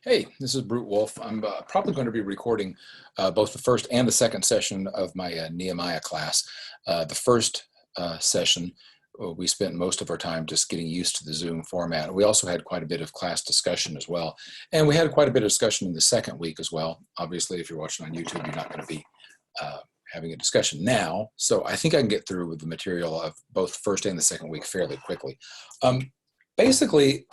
Hey, this is Brute Wolf. I'm probably going to be recording both the first and the second session of my Nehemiah class. The first session, we spent most of our time just getting used to the Zoom format. We also had quite a bit of class discussion as well. And we had quite a bit of discussion in the second week as well. Obviously, if you're watching on YouTube, you're not going to be having a discussion now. So I think I can get through with the material of both the first and the second week fairly quickly. Basically,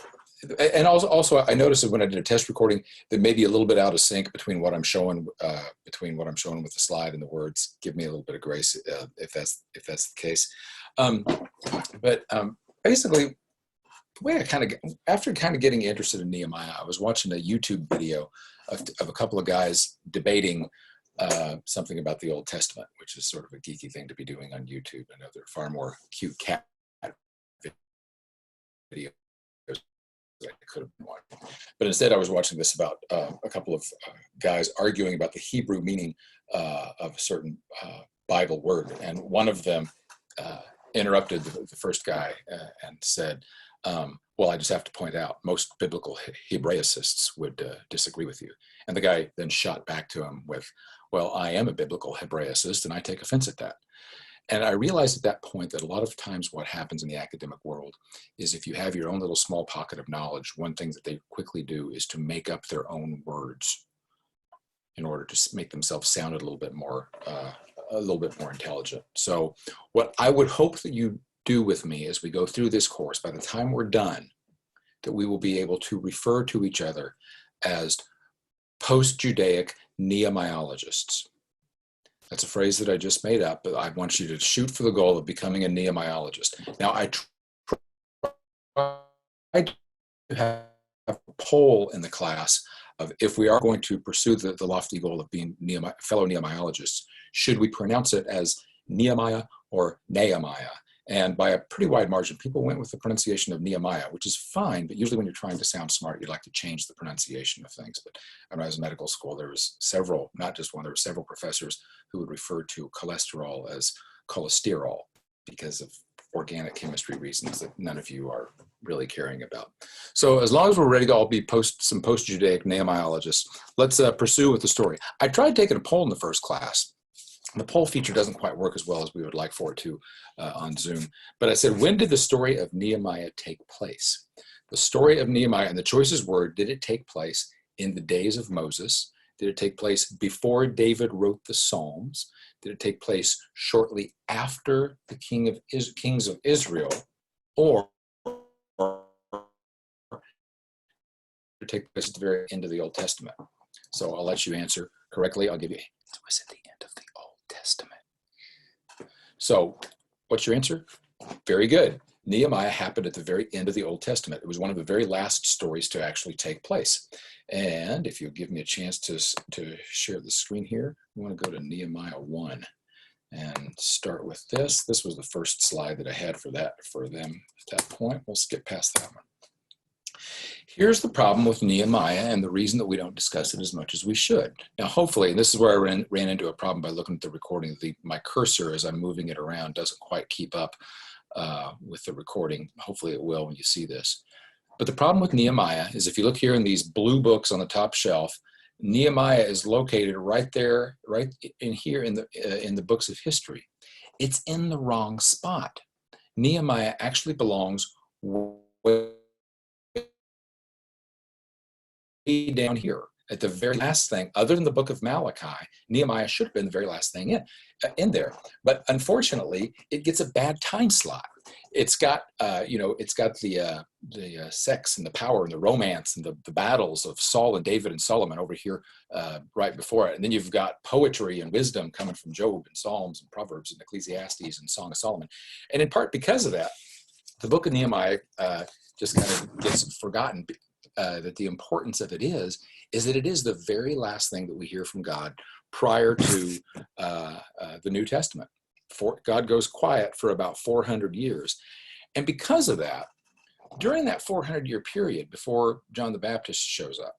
and also I noticed that when I did a test recording, that maybe a little bit out of sync between what I'm showing with the slide and the words. Give me a little bit of grace if that's the case. Basically, the way after getting interested in Nehemiah, I was watching a YouTube video of a couple of guys debating something about the Old Testament, which is sort of a geeky thing to be doing on YouTube. I know there are far more cute cat videos I could have been watching. But instead I was watching this about a couple of guys arguing about the Hebrew meaning of a certain Bible word. And one of them interrupted the first guy and said, well, I just have to point out, most biblical Hebraicists would disagree with you. And the guy then shot back to him with, well, I am a biblical Hebraicist and I take offense at that. And I realized at that point that a lot of times what happens in the academic world is if you have your own little small pocket of knowledge, one thing that they quickly do is to make up their own words in order to make themselves sound a little bit more intelligent. So what I would hope that you do with me as we go through this course, by the time we're done, that we will be able to refer to each other as post-Judaic Nehemiahologists. That's a phrase that I just made up, but I want you to shoot for the goal of becoming a Nehemiahologist. Now, I tried to have a poll in the class of if we are going to pursue the lofty goal of being fellow Nehemiahologists, should we pronounce it as Nehemiah or Nehemiah? And by a pretty wide margin, people went with the pronunciation of Nehemiah, which is fine, but usually when you're trying to sound smart, you'd like to change the pronunciation of things. But when I was in medical school, there was several, not just one, there were several professors who would refer to cholesterol as cholesterol because of organic chemistry reasons that none of you are really caring about. So as long as we're ready to all be some post-Judaic Nehemiahologists, let's pursue with the story. I tried taking a poll in the first class. The poll feature doesn't quite work as well as we would like for it to on Zoom. But I said, when did the story of Nehemiah take place? The story of Nehemiah, and the choices were, did it take place in the days of Moses? Did it take place before David wrote the Psalms? Did it take place shortly after the kings of Israel? Or did it take place at the very end of the Old Testament? So I'll let you answer correctly. I'll give you, it was at the end of the Old Testament. So what's your answer? Very good. Nehemiah happened at the very end of the Old Testament. It was one of the very last stories to actually take place. And if you'll give me a chance to share the screen here, we want to go to Nehemiah 1 and start with this. This was the first slide that I had for them at that point. We'll skip past that one. Here's the problem with Nehemiah and the reason that we don't discuss it as much as we should. Now, hopefully, and this is where I ran into a problem by looking at the recording, my cursor as I'm moving it around doesn't quite keep up with the recording. Hopefully it will when you see this. But the problem with Nehemiah is if you look here in these blue books on the top shelf, Nehemiah is located right there, right in here in the books of history. It's in the wrong spot. Nehemiah actually belongs way down here at the very last thing. Other than the book of Malachi, Nehemiah should have been the very last thing in there. But unfortunately, it gets a bad time slot. It's got it's got the sex and the power and the romance and the battles of Saul and David and Solomon over here right before it. And then you've got poetry and wisdom coming from Job and Psalms and Proverbs and Ecclesiastes and Song of Solomon. And in part because of that, the book of Nehemiah just kind of gets forgotten. That the importance of it is that it is the very last thing that we hear from God prior to the New Testament. God goes quiet for about 400 years. And because of that, during that 400-year period before John the Baptist shows up,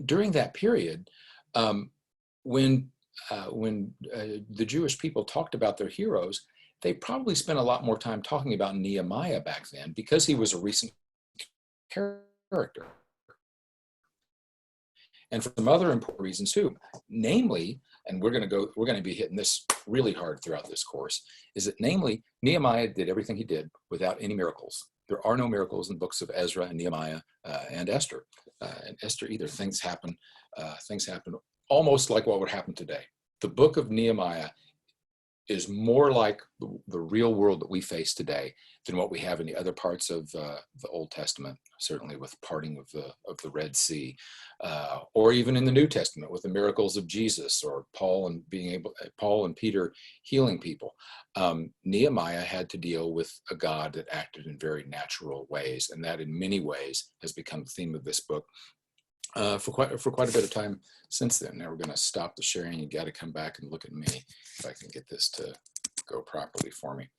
during that period, when the Jewish people talked about their heroes, they probably spent a lot more time talking about Nehemiah back then because he was a recent character. and for some other important reasons too. Namely, and we're going to be hitting this really hard throughout this course, is that namely, Nehemiah did everything he did without any miracles. There are no miracles in books of Ezra and Nehemiah and Esther. And Esther either. Things happen almost like what would happen today. The book of Nehemiah is more like the real world that we face today than what we have in the other parts of the Old Testament, certainly with parting of the Red Sea, or even in the New Testament with the miracles of Jesus, or Paul and Peter healing people. Nehemiah had to deal with a God that acted in very natural ways, and that in many ways has become the theme of this book for quite a bit of time since then. Now we're going to stop the sharing. You got to come back and look at me if I can get this to go properly for me.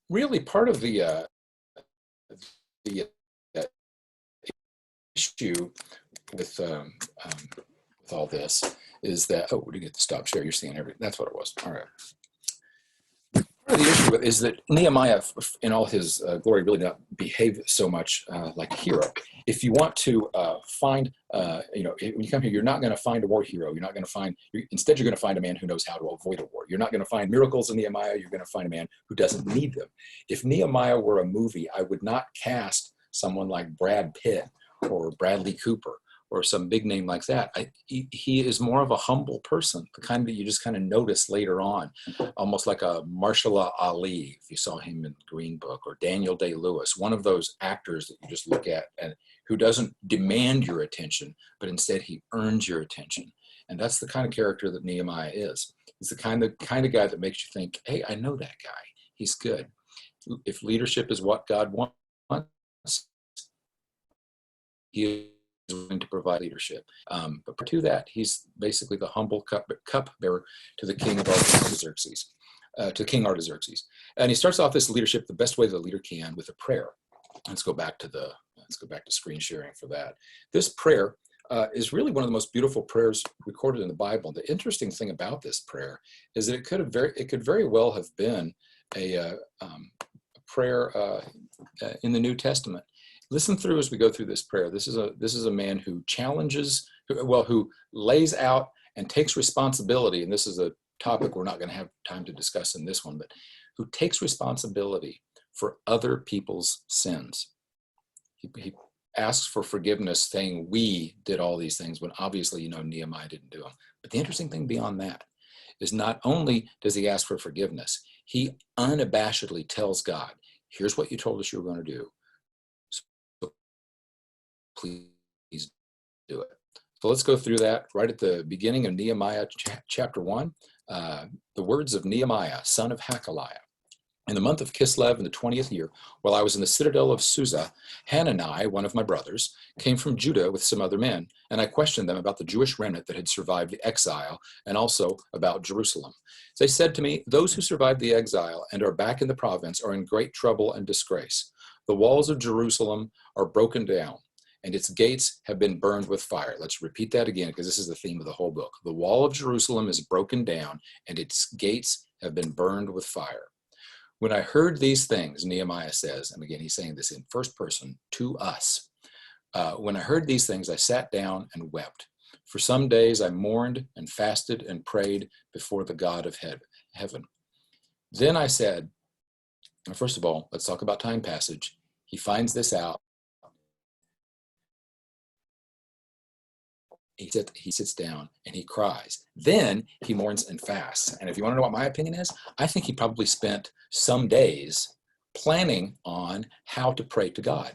Really, part of the issue with all this is that we didn't get to stop share. You're seeing everything. That's what it was. All right. Part of the issue is that Nehemiah, in all his glory, really did not behave so much like a hero. If you want to find, when you come here, you're not going to find a war hero. You're not going to find, instead, you're going to find a man who knows how to avoid a war. You're not going to find miracles in Nehemiah. You're going to find a man who doesn't need them. If Nehemiah were a movie, I would not cast someone like Brad Pitt or Bradley Cooper or some big name like that. He is more of a humble person, the kind that you just kind of notice later on, almost like a Mahershala Ali, if you saw him in Green Book, or Daniel Day-Lewis, one of those actors that you just look at and who doesn't demand your attention, but instead he earns your attention. And that's the kind of character that Nehemiah is. He's the kind of guy that makes you think, hey, I know that guy. He's good. If leadership is what God wants, he is willing to provide leadership. But to that, he's basically the humble cupbearer to the king of Artaxerxes, to King Artaxerxes. And he starts off this leadership the best way the leader can, with a prayer. Let's go back to screen sharing for that. This prayer is really one of the most beautiful prayers recorded in the Bible. The interesting thing about this prayer is that it could very well have been a prayer in the New Testament. Listen through as we go through this prayer. This is a man who challenges, who lays out and takes responsibility. And this is a topic we're not going to have time to discuss in this one, but who takes responsibility for other people's sins. He asks for forgiveness, saying we did all these things, when obviously Nehemiah didn't do them. But the interesting thing beyond that is not only does he ask for forgiveness, he unabashedly tells God, here's what you told us you were going to do. Please do it. So let's go through that right at the beginning of Nehemiah chapter 1. The words of Nehemiah, son of Hakaliah. In the month of Kislev in the 20th year, while I was in the citadel of Susa, Hanani, one of my brothers, came from Judah with some other men, and I questioned them about the Jewish remnant that had survived the exile, and also about Jerusalem. They said to me, those who survived the exile and are back in the province are in great trouble and disgrace. The walls of Jerusalem are broken down, and its gates have been burned with fire. Let's repeat that again, because this is the theme of the whole book. The wall of Jerusalem is broken down, and its gates have been burned with fire. When I heard these things, Nehemiah says, and again, he's saying this in first person to us. When I heard these things, I sat down and wept. For some days I mourned and fasted and prayed before the God of heaven. Then I said, first of all, let's talk about time passage. He finds this out. He sits down and he cries. Then he mourns and fasts. And if you want to know what my opinion is, I think he probably spent some days planning on how to pray to God.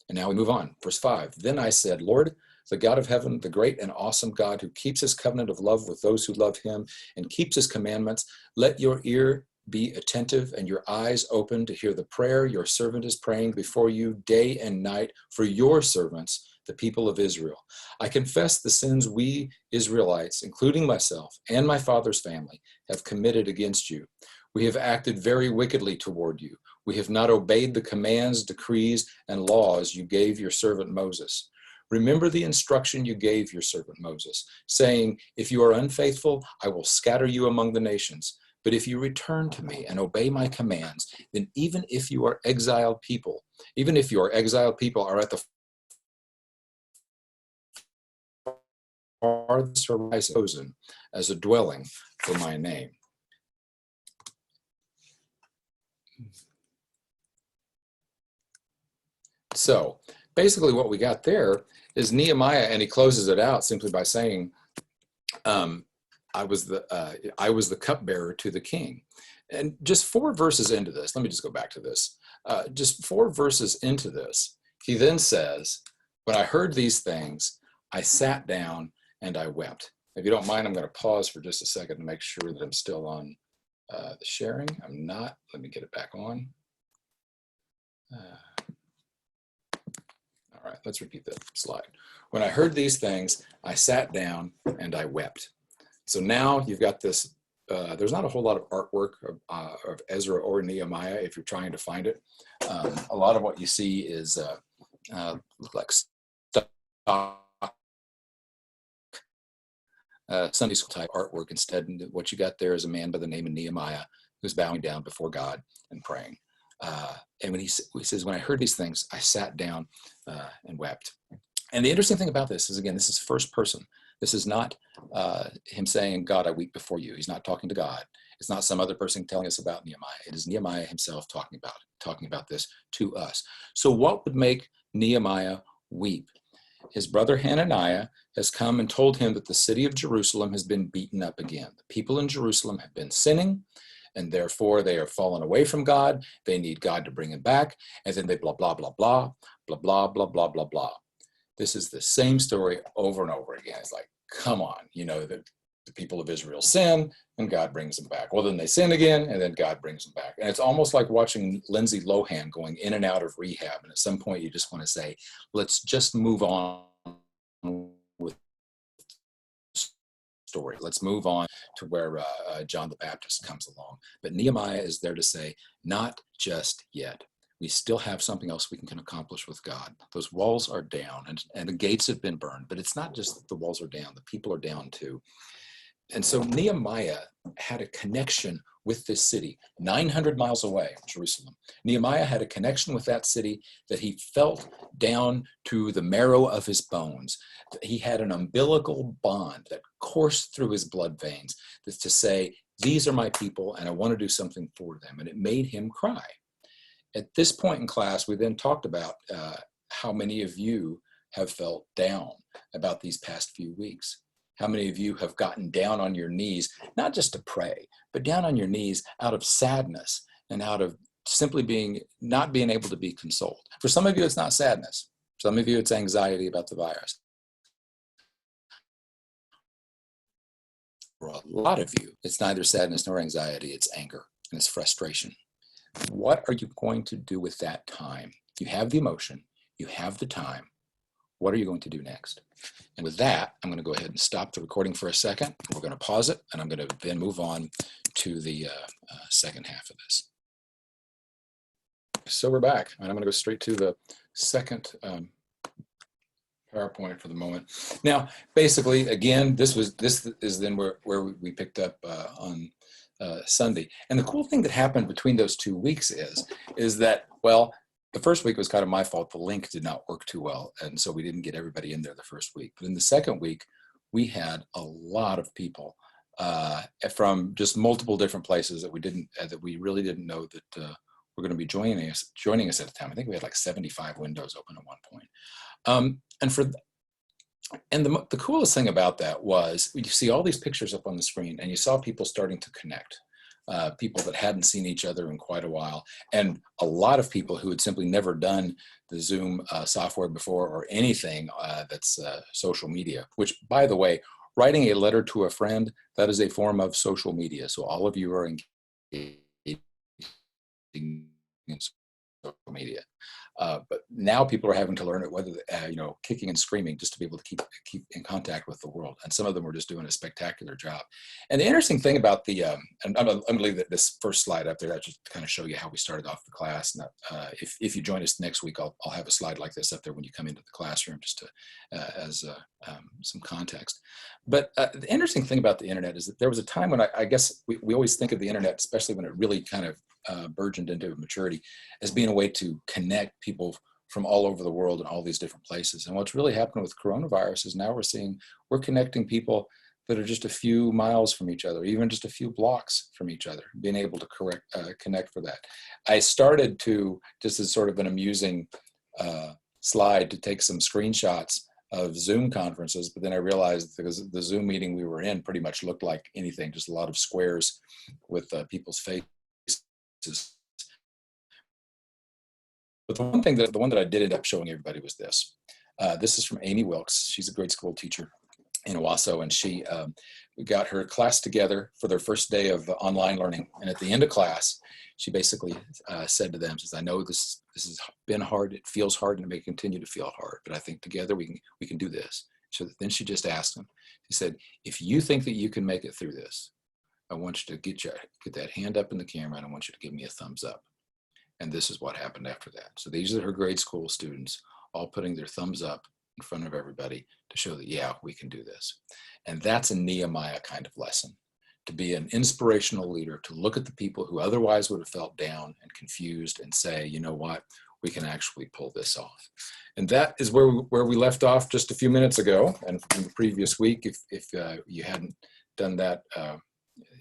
And now we move on. Verse 5. Then I said, Lord, the God of heaven, the great and awesome God who keeps his covenant of love with those who love him and keeps his commandments, let your ear be attentive and your eyes open to hear the prayer your servant is praying before you day and night for your servants, the people of Israel. I confess the sins we Israelites, including myself and my father's family, have committed against you. We have acted very wickedly toward you. We have not obeyed the commands, decrees, and laws you gave your servant Moses. Remember the instruction you gave your servant Moses, saying, if you are unfaithful, I will scatter you among the nations. But if you return to me and obey my commands, then even if your exiled people are at the farthest horizon chosen as a dwelling for my name. So basically what we got there is Nehemiah, and he closes it out simply by saying, I was the cupbearer to the king. And just 4 verses into this, let me just go back to this. Just 4 verses into this, he then says, when I heard these things, I sat down and I wept. If you don't mind, I'm going to pause for just a second to make sure that I'm still on the sharing. I'm not. Let me get it back on. All right, let's repeat that slide. When I heard these things, I sat down and I wept. So now you've got this, there's not a whole lot of artwork of Ezra or Nehemiah if you're trying to find it. A lot of what you see is like stock Sunday school type artwork. Instead, what you got there is a man by the name of Nehemiah who's bowing down before God and praying. And when he says, when I heard these things, I sat down and wept. And the interesting thing about this is, again, this is first person. This is not him saying, God, I weep before you. He's not talking to God. It's not some other person telling us about Nehemiah. It is Nehemiah himself talking about this to us. So what would make Nehemiah weep? His brother Hananiah has come and told him that the city of Jerusalem has been beaten up again. The people in Jerusalem have been sinning, and therefore they are fallen away from God. They need God to bring them back. And then they blah, blah, blah, blah, blah, blah, blah, blah, blah, blah. This is the same story over and over again. It's like, come on, the people of Israel sin and God brings them back. Well, then they sin again and then God brings them back. And it's almost like watching Lindsay Lohan going in and out of rehab. And at some point you just want to say, let's just move on with the story. Let's move on to where John the Baptist comes along. But Nehemiah is there to say, not just yet. We still have something else we can accomplish with God. Those walls are down and the gates have been burned, but it's not just that the walls are down, the people are down too. And so Nehemiah had a connection with this city, 900 miles away, Jerusalem. Nehemiah had a connection with that city that he felt down to the marrow of his bones. He had an umbilical bond that coursed through his blood veins to say, these are my people and I want to do something for them. And it made him cry. At this point in class, we then talked about how many of you have felt down about these past few weeks. How many of you have gotten down on your knees, not just to pray, but down on your knees out of sadness and out of simply not being able to be consoled. For some of you, it's not sadness. For some of you, it's anxiety about the virus. For a lot of you, it's neither sadness nor anxiety, it's anger and it's frustration. What are you going to do with that time? You have the emotion, you have the time. What are you going to do next? And with that, I'm going to go ahead and stop the recording for a second. We're going to pause it, and I'm going to then move on to the second half of this. So we're back, and I'm going to go straight to the second PowerPoint for the moment. Now, basically, again, this is then where we picked up on Sunday. And the cool thing that happened between those 2 weeks is that, well, the first week was kind of my fault. The link did not work too well, and so we didn't get everybody in there the first week. But in the second week, we had a lot of people from just multiple different places that we really didn't know that were going to be joining us at the time. I think we had like 75 windows open at one point. And the coolest thing about that was you see all these pictures up on the screen, and you saw people starting to connect. People that hadn't seen each other in quite a while, and a lot of people who had simply never done the Zoom software before or anything that's social media, which, by the way, writing a letter to a friend, that is a form of social media. So all of you are engaged in social media. But now people are having to learn it, whether kicking and screaming, just to be able to keep in contact with the world. And some of them were just doing a spectacular job. And the interesting thing about the, and I'm going to leave this first slide up there, that just to kind of show you how we started off the class. And if you join us next week, I'll have a slide like this up there when you come into the classroom, just to as some context. But the interesting thing about the internet is that there was a time when I guess we always think of the internet, especially when it really kind of burgeoned into maturity, as being a way to connect people from all over the world in all these different places. And what's really happened with coronavirus is now we're connecting people that are just a few miles from each other, even just a few blocks from each other, being able to connect for that. I started to, just as sort of an amusing slide, to take some screenshots of Zoom conferences, but then I realized because the Zoom meeting we were in pretty much looked like anything, just a lot of squares with people's faces. But the one that I did end up showing everybody was this. This is from Amy Wilkes. She's a grade school teacher in Owasso, and she got her class together for their first day of online learning. And at the end of class, she basically said to them, says, I know this has been hard, it feels hard, and it may continue to feel hard, but I think together we can do this. So then she just asked them, she said, if you think that you can make it through this, I want you to get that hand up in the camera, and I want you to give me a thumbs up. And this is what happened after that. So these are her grade school students all putting their thumbs up in front of everybody to show that, yeah, we can do this. And that's a Nehemiah kind of lesson, to be an inspirational leader, to look at the people who otherwise would have felt down and confused and say, you know what, we can actually pull this off. And that is where we left off just a few minutes ago. And from the previous week, if you hadn't done that,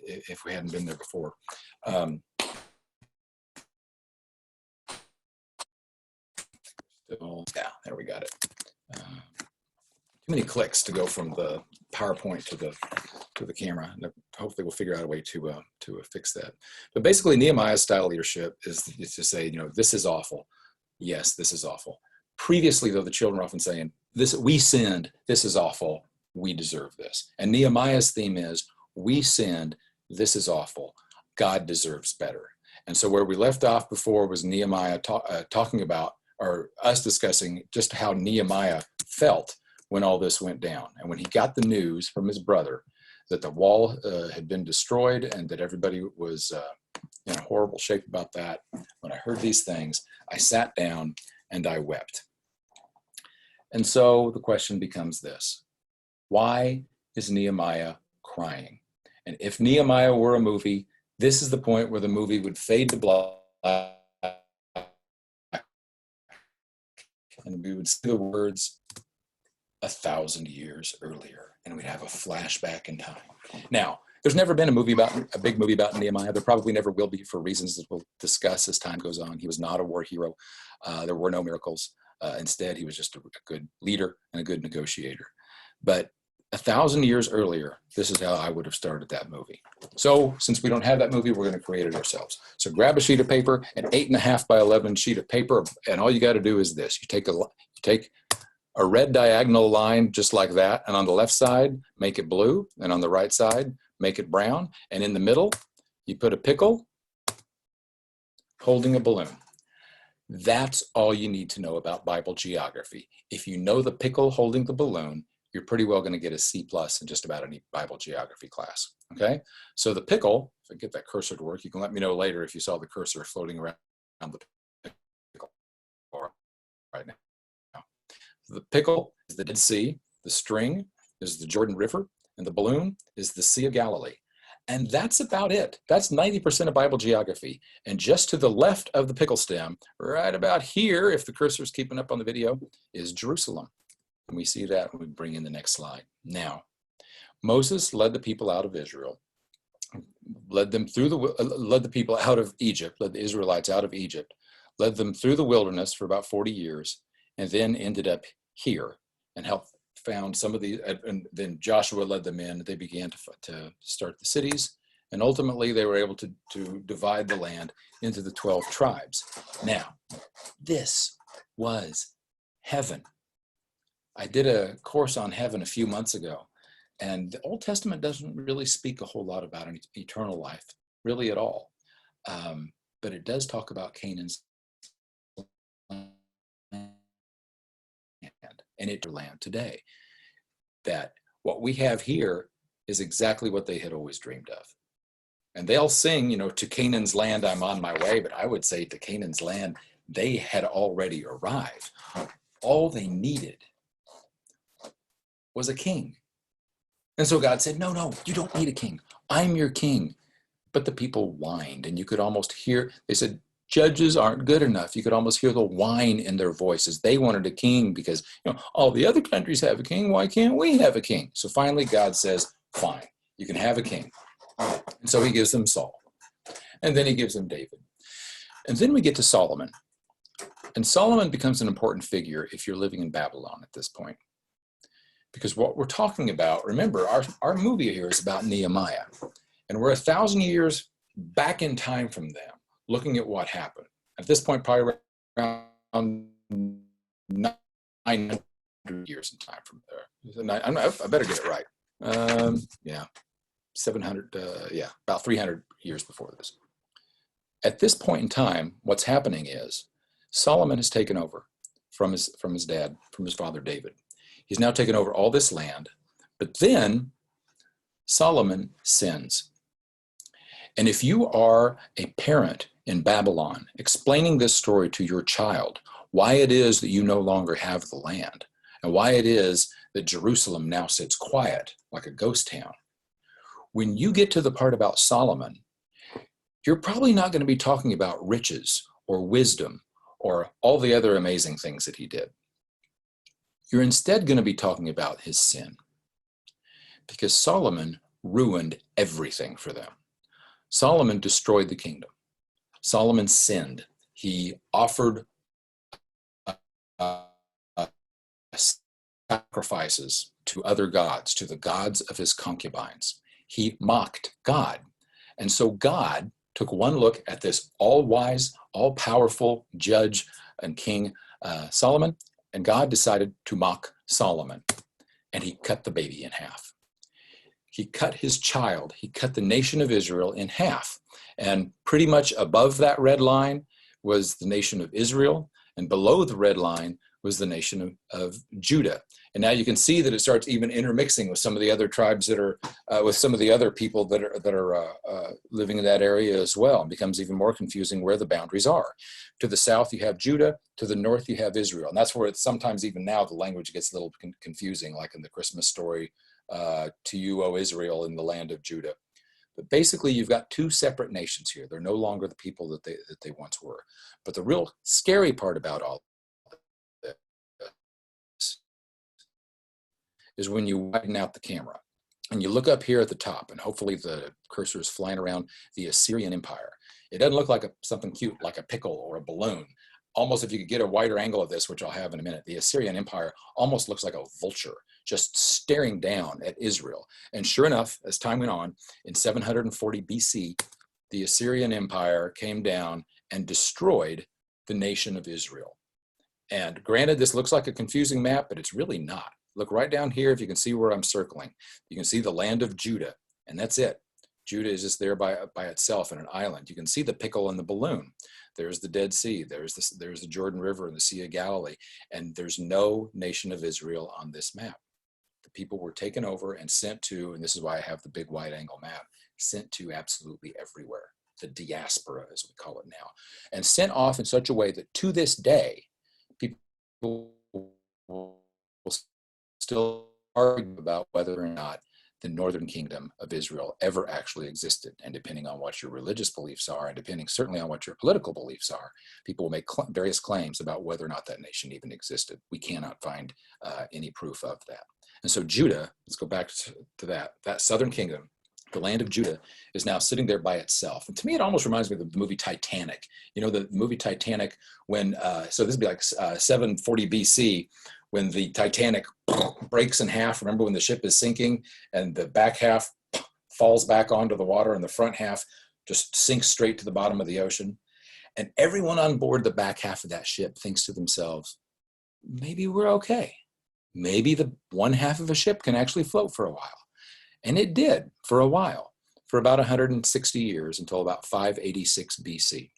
if we hadn't been there before. Yeah, there we got it. Too many clicks to go from the PowerPoint to the camera. Hopefully we'll figure out a way to fix that. But basically Nehemiah's style leadership is to say, you know, this is awful. Yes, this is awful. Previously, though, the children are often saying, we sinned, this is awful, we deserve this. And Nehemiah's theme is, we sinned, this is awful, God deserves better. And so where we left off before was Nehemiah talking about, or us discussing just how Nehemiah felt when all this went down. And when he got the news from his brother that the wall had been destroyed and that everybody was in a horrible shape about that, when I heard these things, I sat down and I wept. And so the question becomes this: why is Nehemiah crying? And if Nehemiah were a movie, this is the point where the movie would fade to black and we would see the words 1,000 years earlier, and we'd have a flashback in time. Now, there's never been a big movie about Nehemiah. There probably never will be, for reasons that we'll discuss as time goes on. He was not a war hero. There were no miracles. Instead, he was just a good leader and a good negotiator. But 1,000 years earlier, this is how I would have started that movie. So since we don't have that movie, we're going to create it ourselves. So grab a sheet of paper, an 8.5 by 11 sheet of paper, and all you got to do is this. You take a red diagonal line just like that, and on the left side, make it blue, and on the right side, make it brown, and in the middle, you put a pickle holding a balloon. That's all you need to know about Bible geography. If you know the pickle holding the balloon, you're pretty well going to get a C+ in just about any Bible geography class, okay? So the pickle, if I get that cursor to work, you can let me know later if you saw the cursor floating around the pickle right now. The pickle is the Dead Sea, the string is the Jordan River, and the balloon is the Sea of Galilee. And that's about it. That's 90% of Bible geography. And just to the left of the pickle stem, right about here, if the cursor is keeping up on the video, is Jerusalem. And we see that when we bring in the next slide. Now, Moses led the people out of Israel, led the people out of Egypt, led the Israelites out of Egypt, led them through the wilderness for about 40 years, and then ended up here and found some of the, and then Joshua led them in. They began to start the cities, and ultimately they were able to divide the land into the 12 tribes. Now, this was heaven. I did a course on heaven a few months ago, and the Old Testament doesn't really speak a whole lot about an eternal life, really at all. But it does talk about Canaan's land and its land today. That what we have here is exactly what they had always dreamed of. And they'll sing, you know, to Canaan's land, I'm on my way, but I would say to Canaan's land, they had already arrived. All they needed was a king. And so God said, no, you don't need a king. I'm your king. But the people whined, and you could almost hear, they said, judges aren't good enough. You could almost hear the whine in their voices. They wanted a king because, all the other countries have a king. Why can't we have a king? So finally, God says, fine, you can have a king. And so he gives them Saul. And then he gives them David. And then we get to Solomon. And Solomon becomes an important figure if you're living in Babylon at this point. Because what we're talking about, remember, our movie here is about Nehemiah. And we're 1,000 years back in time from them, looking at what happened. At this point, probably around 900 years in time from there. I better get it right. 700, about 300 years before this. At this point in time, what's happening is Solomon has taken over from his dad, from his father David. He's now taken over all this land, but then Solomon sins. And if you are a parent in Babylon explaining this story to your child, why it is that you no longer have the land, and why it is that Jerusalem now sits quiet like a ghost town, when you get to the part about Solomon, you're probably not going to be talking about riches or wisdom or all the other amazing things that he did. You're instead going to be talking about his sin, because Solomon ruined everything for them. Solomon destroyed the kingdom. Solomon sinned. He offered sacrifices to other gods, to the gods of his concubines. He mocked God. And so God took one look at this all-wise, all-powerful judge and king Solomon, and God decided to mock Solomon, and he cut the baby in half. He cut his child. He cut the nation of Israel in half. And pretty much above that red line was the nation of Israel, and below the red line was the nation of Judah. And now you can see that it starts even intermixing with some of the other tribes that are, with some of the other people that are living in that area as well. It becomes even more confusing where the boundaries are. To the south, you have Judah. To the north, you have Israel. And that's where it's sometimes even now the language gets a little confusing, like in the Christmas story, to you, O Israel, in the land of Judah. But basically, you've got two separate nations here. They're no longer the people that they once were. But the real scary part about all is when you widen out the camera and you look up here at the top, and hopefully the cursor is flying around, the Assyrian Empire. It doesn't look like something cute like a pickle or a balloon. Almost, if you could get a wider angle of this, which I'll have in a minute, the Assyrian Empire almost looks like a vulture just staring down at Israel. And sure enough, as time went on, in 740 BC, the Assyrian Empire came down and destroyed the nation of Israel. And granted, this looks like a confusing map, but it's really not. Look right down here, if you can see where I'm circling. You can see the land of Judah, and that's it. Judah is just there by itself in an island. You can see the pickle and the balloon. There's the Dead Sea. There's the Jordan River and the Sea of Galilee. And there's no nation of Israel on this map. The people were taken over and sent to, and this is why I have the big wide angle map, sent to absolutely everywhere. The diaspora, as we call it now. And sent off in such a way that to this day, people will still argue about whether or not the northern kingdom of Israel ever actually existed. And depending on what your religious beliefs are, and depending certainly on what your political beliefs are, people will make various claims about whether or not that nation even existed. We cannot find any proof of that. And so Judah, let's go back to that southern kingdom, the land of Judah, is now sitting there by itself. And to me, it almost reminds me of the movie Titanic. You know, the movie Titanic, when, so this would be like 740 BC, when the Titanic breaks in half. Remember when the ship is sinking and the back half falls back onto the water and the front half just sinks straight to the bottom of the ocean? And everyone on board the back half of that ship thinks to themselves, maybe we're okay. Maybe the one half of a ship can actually float for a while. And it did for a while, for about 160 years, until about 586 BC.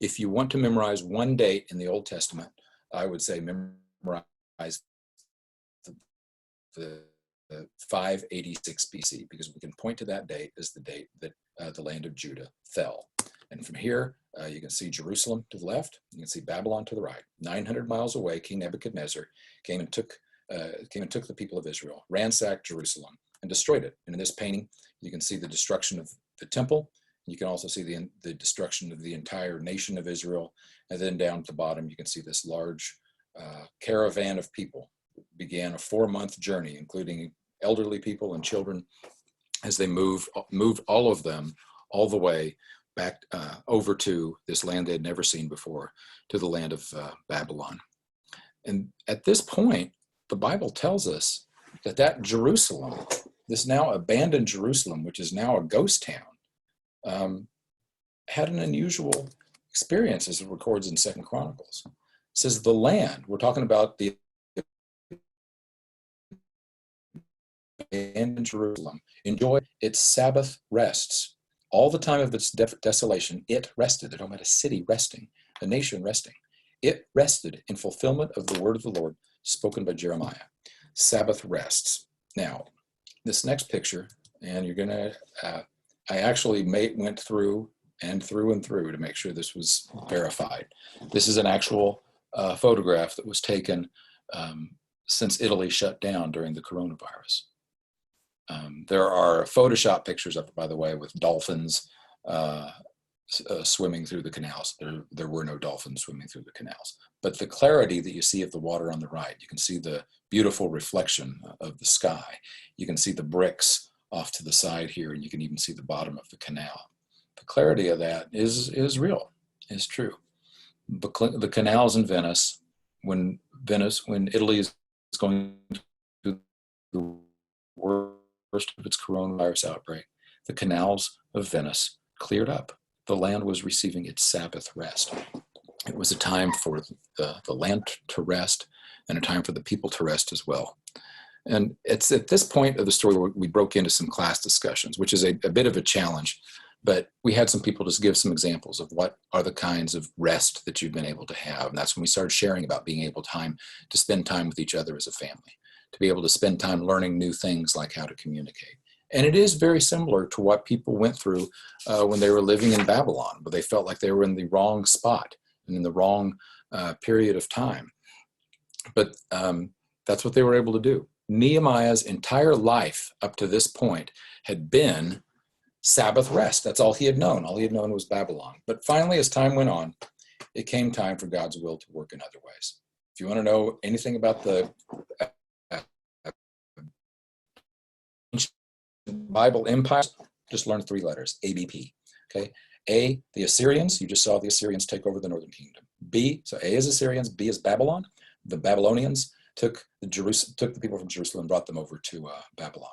If you want to memorize one date in the Old Testament, I would say memorize the 586 BC, because we can point to that date as the date that the land of Judah fell. And from here, you can see Jerusalem to the left, you can see Babylon to the right. 900 miles away, King Nebuchadnezzar came and took the people of Israel, ransacked Jerusalem, and destroyed it. And in this painting, you can see the destruction of the temple. You can also see the destruction of the entire nation of Israel. And then down at the bottom, you can see this large caravan of people. It began a 4-month journey, including elderly people and children, as they moved all of them all the way back over to this land they had never seen before, to the land of Babylon. And at this point, the Bible tells us that Jerusalem, this now abandoned Jerusalem, which is now a ghost town, had an unusual experience, as it records in 2 Chronicles. It says the land, we're talking about the abandoned Jerusalem, enjoyed its Sabbath rests. All the time of its desolation, it rested. They're talking about a city resting, a nation resting. It rested in fulfillment of the word of the Lord spoken by Jeremiah. Sabbath rests. Now, this next picture, and you're going to, I actually went through to make sure this was verified. This is an actual photograph that was taken since Italy shut down during the coronavirus. There are Photoshop pictures of it, by the way, with dolphins swimming through the canals. There were no dolphins swimming through the canals. But the clarity that you see of the water on the right, you can see the beautiful reflection of the sky. You can see the bricks off to the side here, and you can even see the bottom of the canal. The clarity of that is real, is true. The canals in Venice, when Italy is going through the worst of its coronavirus outbreak, the canals of Venice cleared up. The land was receiving its Sabbath rest. It was a time for the land to rest, and a time for the people to rest as well. And it's at this point of the story where we broke into some class discussions, which is a bit of a challenge, but we had some people just give some examples of what are the kinds of rest that you've been able to have. And that's when we started sharing about being able to spend time with each other as a family, to be able to spend time learning new things like how to communicate. And it is very similar to what people went through when they were living in Babylon, where they felt like they were in the wrong spot and in the wrong period of time. But that's what they were able to do. Nehemiah's entire life up to this point had been Sabbath rest. That's all he had known. All he had known was Babylon. But finally, as time went on, it came time for God's will to work in other ways. If you want to know anything about the Bible empire, just learn 3 letters, ABP. Okay. A, the Assyrians. You just saw the Assyrians take over the northern kingdom. B, so A is Assyrians, B is Babylon. The Babylonians took the people from Jerusalem and brought them over to Babylon.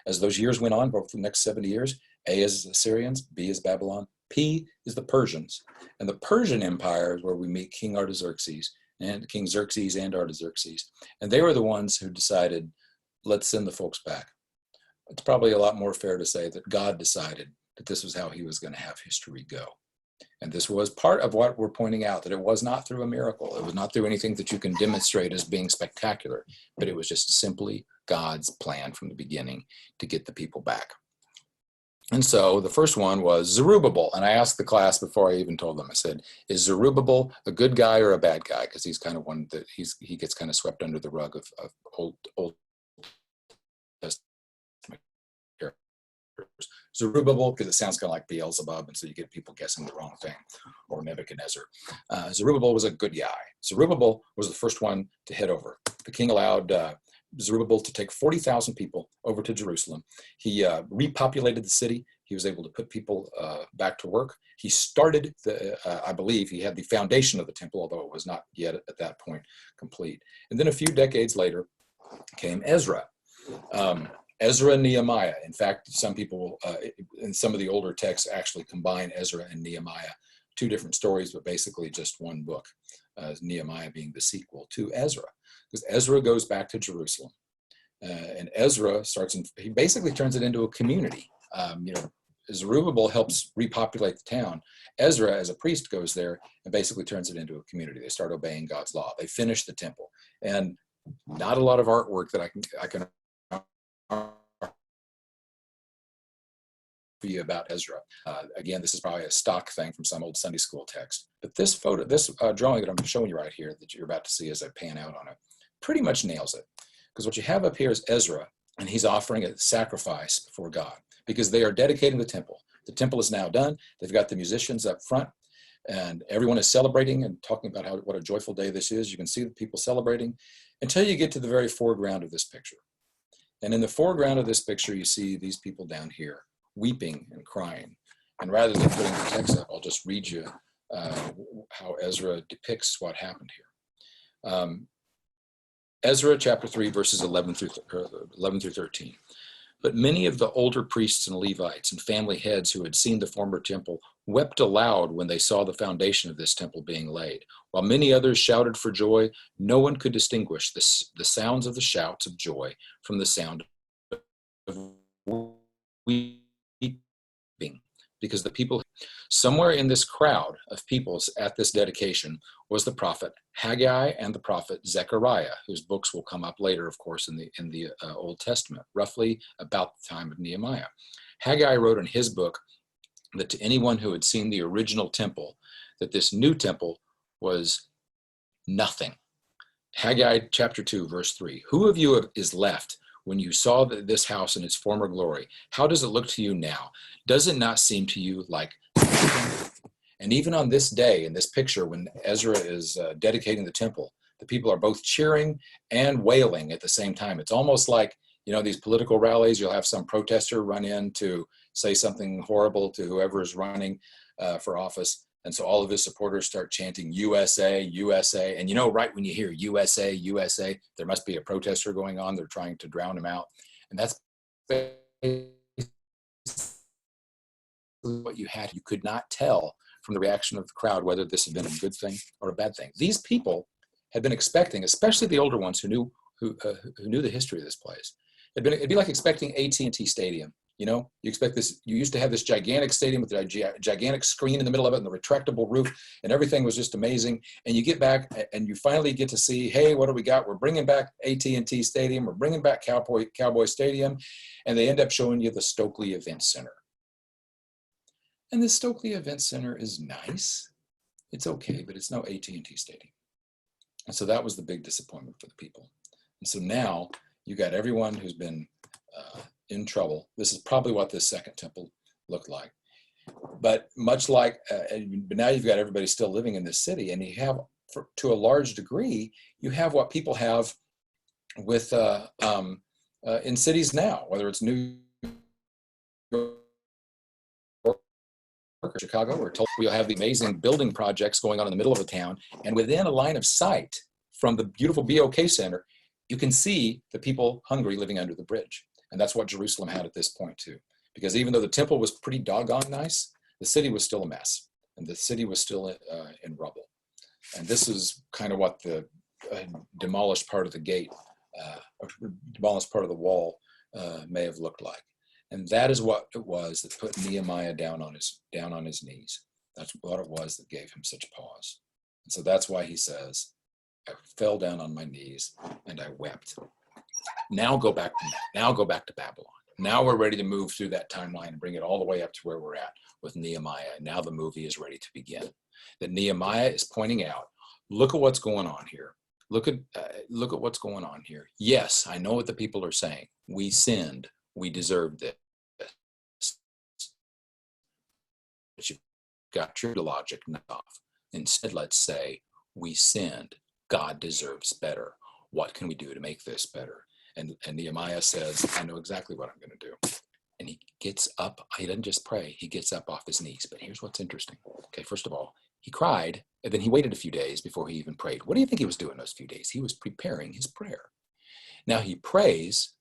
As those years went on, for the next 70 years, A is Assyrians, B is Babylon, P is the Persians. And the Persian Empire is where we meet King Artaxerxes and King Xerxes and Artaxerxes. And they were the ones who decided, let's send the folks back. It's probably a lot more fair to say that God decided that this was how he was going to have history go. And this was part of what we're pointing out, that it was not through a miracle. It was not through anything that you can demonstrate as being spectacular, but it was just simply God's plan from the beginning to get the people back. And so the first one was Zerubbabel. And I asked the class before I even told them, I said, is Zerubbabel a good guy or a bad guy? Because he's kind of one that he gets kind of swept under the rug of Old Testament characters. Zerubbabel, because it sounds kind of like Beelzebub, and so you get people guessing the wrong thing, or Nebuchadnezzar. Zerubbabel was a good guy. Zerubbabel was the first one to head over. The king allowed Zerubbabel to take 40,000 people over to Jerusalem. He repopulated the city. He was able to put people back to work. He started, I believe, he had the foundation of the temple, although it was not yet at that point complete. And then a few decades later came Ezra. Ezra and Nehemiah. In fact, some people in some of the older texts actually combine Ezra and Nehemiah, 2 different stories, but basically just one book, Nehemiah being the sequel to Ezra. Because Ezra goes back to Jerusalem. And Ezra he basically turns it into a community. Zerubbabel helps repopulate the town. Ezra, as a priest, goes there and basically turns it into a community. They start obeying God's law. They finish the temple. And not a lot of artwork that I can for you about Ezra. Again, this is probably a stock thing from some old Sunday school text. But this drawing that I'm showing you right here that you're about to see as I pan out on it, pretty much nails it. Because what you have up here is Ezra, and he's offering a sacrifice before God, because they are dedicating the temple. The temple is now done. They've got the musicians up front, and everyone is celebrating and talking about what a joyful day this is. You can see the people celebrating until you get to the very foreground of this picture. And in the foreground of this picture, you see these people down here weeping and crying. And rather than putting the text up, I'll just read you how Ezra depicts what happened here. Ezra chapter 3, verses 11 through 13. But many of the older priests and Levites and family heads who had seen the former temple wept aloud when they saw the foundation of this temple being laid. While many others shouted for joy, no one could distinguish the sounds of the shouts of joy from the sound of weeping, because the people, somewhere in this crowd of peoples at this dedication was the prophet Haggai and the prophet Zechariah, whose books will come up later, of course, in the Old Testament, roughly about the time of Nehemiah. Haggai wrote in his book that to anyone who had seen the original temple, that this new temple was nothing. Haggai chapter 2, verse 3, who of you is left when you saw this house in its former glory? How does it look to you now? Does it not seem to you like nothing? And even on this day, in this picture, when Ezra is dedicating the temple, the people are both cheering and wailing at the same time. It's almost like, these political rallies, you'll have some protester run in to say something horrible to whoever is running for office. And so all of his supporters start chanting USA, USA. And right when you hear USA, USA, there must be a protester going on. They're trying to drown him out. And that's what you had. You could not tell from the reaction of the crowd whether this had been a good thing or a bad thing. These people had been expecting, especially the older ones who knew the history of this place. It'd be like expecting AT&T Stadium. You expect this. You used to have this gigantic stadium with a gigantic screen in the middle of it and the retractable roof, and everything was just amazing. And you get back and you finally get to see, hey, what do we got? We're bringing back AT&T Stadium. We're bringing back Cowboy Stadium. And they end up showing you the Stokely Event Center. And the Stokely Event Center is nice. It's okay, but it's no AT&T Stadium. And so that was the big disappointment for the people. And so now you got everyone who's been in trouble. This is probably what this second temple looked like. But much like, but now you've got everybody still living in this city, and you have, to a large degree, you have what people have with in cities now, whether it's New York or Chicago. We're told we'll have the amazing building projects going on in the middle of the town, and within a line of sight from the beautiful BOK Center, you can see the people hungry living under the bridge. And that's what Jerusalem had at this point too. Because even though the temple was pretty doggone nice, the city was still a mess. And the city was still in rubble. And this is kind of what the demolished part of the gate, or demolished part of the wall may have looked like. And that is what it was that put Nehemiah down on his knees. That's what it was that gave him such pause. And so that's why he says, I fell down on my knees and I wept. Now go back to Babylon. Now we're ready to move through that timeline and bring it all the way up to where we're at with Nehemiah. Now the movie is ready to begin. That Nehemiah is pointing out, look at what's going on here. Look at what's going on here. Yes, I know what the people are saying. We sinned. We deserved this. But you've got your logic knocked off. Instead, let's say we sinned. God deserves better. What can we do to make this better? And Nehemiah says, I know exactly what I'm going to do. And he gets up. He doesn't just pray. He gets up off his knees. But here's what's interesting. Okay, first of all, he cried, and then he waited a few days before he even prayed. What do you think he was doing those few days? He was preparing his prayer. Now he prays,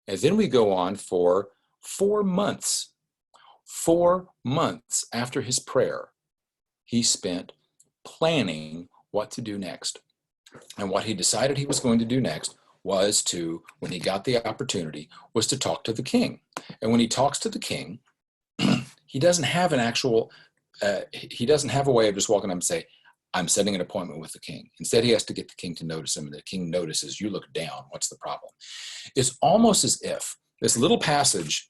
and then we go on for 4 months. 4 months after his prayer, he spent planning what to do next. And what he decided he was going to do next was to, when he got the opportunity, was to talk to the king. And when he talks to the king, he doesn't have an actual, he doesn't have a way of just walking up and say, I'm setting an appointment with the king. Instead, he has to get the king to notice him, and the king notices, you look down, what's the problem? It's almost as if this little passage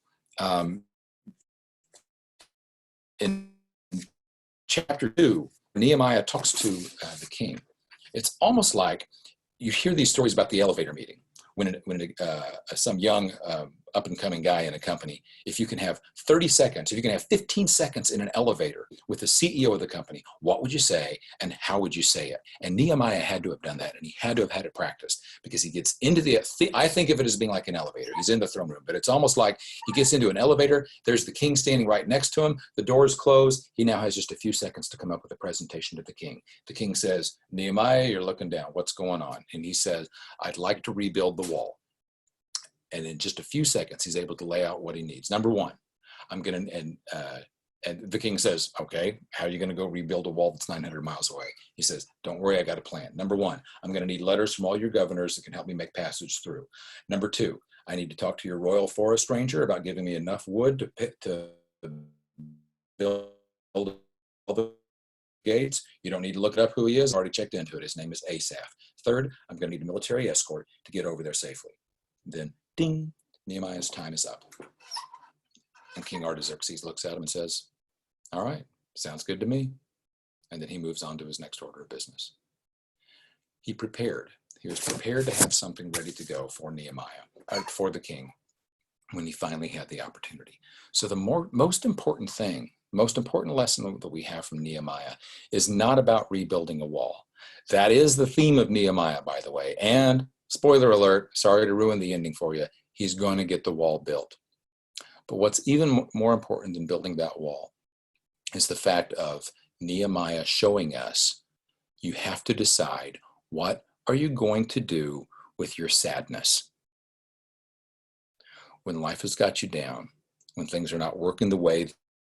in chapter 2, Nehemiah talks to the king. It's almost like you hear these stories about the elevator meeting when some young up and coming guy in a company, if you can have 30 seconds, if you can have 15 seconds in an elevator with the CEO of the company, what would you say and how would you say it? And Nehemiah had to have done that, and he had to have had it practiced, because he gets into I think of it as being like an elevator. He's in the throne room, but it's almost like he gets into an elevator. There's the king standing right next to him. The doors close. He now has just a few seconds to come up with a presentation to the king. The king says, Nehemiah, you're looking down. What's going on? And he says, I'd like to rebuild the wall. And in just a few seconds, he's able to lay out what he needs. Number one, I'm going to, and the king says, okay, how are you going to go rebuild a wall that's 900 miles away? He says, don't worry, I got a plan. Number one, I'm going to need letters from all your governors that can help me make passage through. Number two, I need to talk to your royal forest ranger about giving me enough wood to build all the gates. You don't need to look it up who he is. I already checked into it. His name is Asaph. Third, I'm going to need a military escort to get over there safely. Then, ding, Nehemiah's time is up. And King Artaxerxes looks at him and says, all right, sounds good to me. And then he moves on to his next order of business. He prepared. He was prepared to have something ready to go for Nehemiah, for the king, when he finally had the opportunity. So the most important lesson that we have from Nehemiah is not about rebuilding a wall. That is the theme of Nehemiah, by the way. And spoiler alert, sorry to ruin the ending for you, he's going to get the wall built. But what's even more important than building that wall is the fact of Nehemiah showing us you have to decide, what are you going to do with your sadness? When life has got you down, when things are not working the way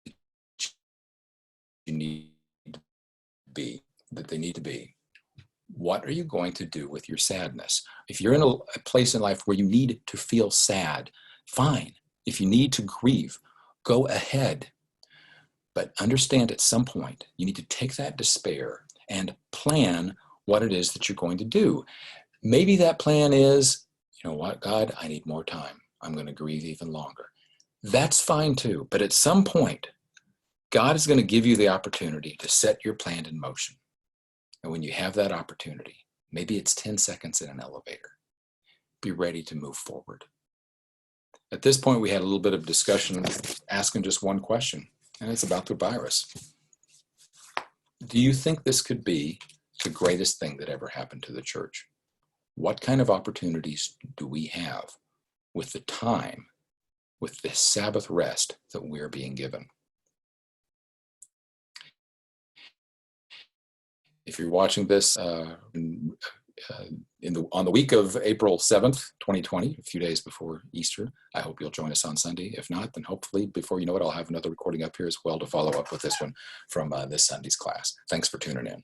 you need to be, that they need to be, what are you going to do with your sadness? If you're in a place in life where you need to feel sad, fine. If you need to grieve, go ahead. But understand at some point, you need to take that despair and plan what it is that you're going to do. Maybe that plan is, you know what, God, I need more time. I'm going to grieve even longer. That's fine too. But at some point, God is going to give you the opportunity to set your plan in motion. And when you have that opportunity, maybe it's 10 seconds in an elevator, be ready to move forward. At this point, we had a little bit of discussion asking just one question, and it's about the virus. Do you think this could be the greatest thing that ever happened to the church? What kind of opportunities do we have with the time, with the Sabbath rest that we're being given? If you're watching this on the week of April 7th, 2020, a few days before Easter, I hope you'll join us on Sunday. If not, then hopefully before you know it, I'll have another recording up here as well to follow up with this one from this Sunday's class. Thanks for tuning in.